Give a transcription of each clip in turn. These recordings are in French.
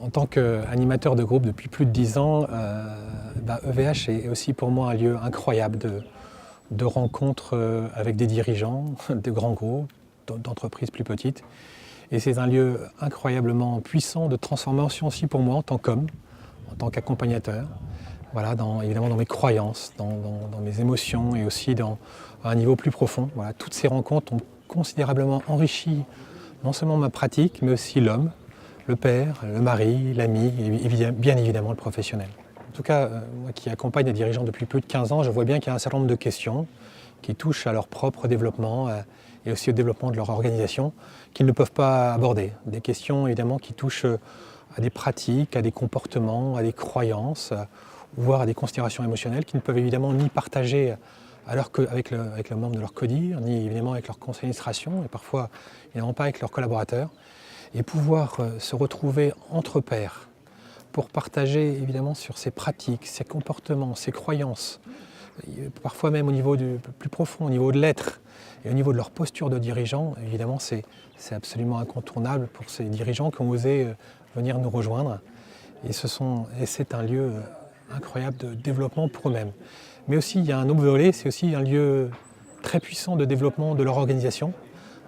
En tant qu'animateur de groupe depuis plus de 10 ans, EVH est aussi pour moi un lieu incroyable de rencontres avec des dirigeants de grands groupes, d'entreprises plus petites. Et c'est un lieu incroyablement puissant de transformation aussi pour moi en tant qu'homme, en tant qu'accompagnateur. Voilà, évidemment dans mes croyances, dans mes émotions et aussi à un niveau plus profond. Voilà, toutes ces rencontres ont considérablement enrichi non seulement ma pratique, mais aussi l'homme, le père, le mari, l'ami et bien évidemment le professionnel. En tout cas, moi qui accompagne des dirigeants depuis plus de 15 ans, je vois bien qu'il y a un certain nombre de questions qui touchent à leur propre développement et aussi au développement de leur organisation qu'ils ne peuvent pas aborder. Des questions évidemment qui touchent à des pratiques, à des comportements, à des croyances, voire à des considérations émotionnelles qu'ils ne peuvent évidemment ni partager avec le membre de leur CODIR, ni évidemment avec leur conseil d'administration, et parfois évidemment pas avec leurs collaborateurs. Et pouvoir se retrouver entre pairs pour partager évidemment sur ses pratiques, ses comportements, ses croyances, parfois même au niveau plus profond, au niveau de l'être et au niveau de leur posture de dirigeant, évidemment c'est absolument incontournable pour ces dirigeants qui ont osé venir nous rejoindre. Et c'est un lieu incroyable de développement pour eux-mêmes. Mais aussi il y a un autre volet, c'est aussi un lieu très puissant de développement de leur organisation.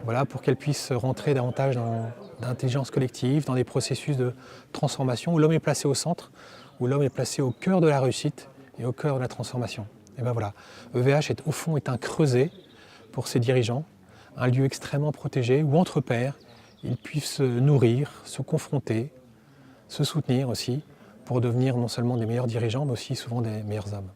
Voilà, pour qu'elle puisse rentrer davantage dans l'intelligence collective, dans des processus de transformation où l'homme est placé au centre, où l'homme est placé au cœur de la réussite et au cœur de la transformation. Et bien voilà, EVH au fond est un creuset pour ses dirigeants, un lieu extrêmement protégé où entre pairs, ils puissent se nourrir, se confronter, se soutenir aussi pour devenir non seulement des meilleurs dirigeants, mais aussi souvent des meilleurs hommes.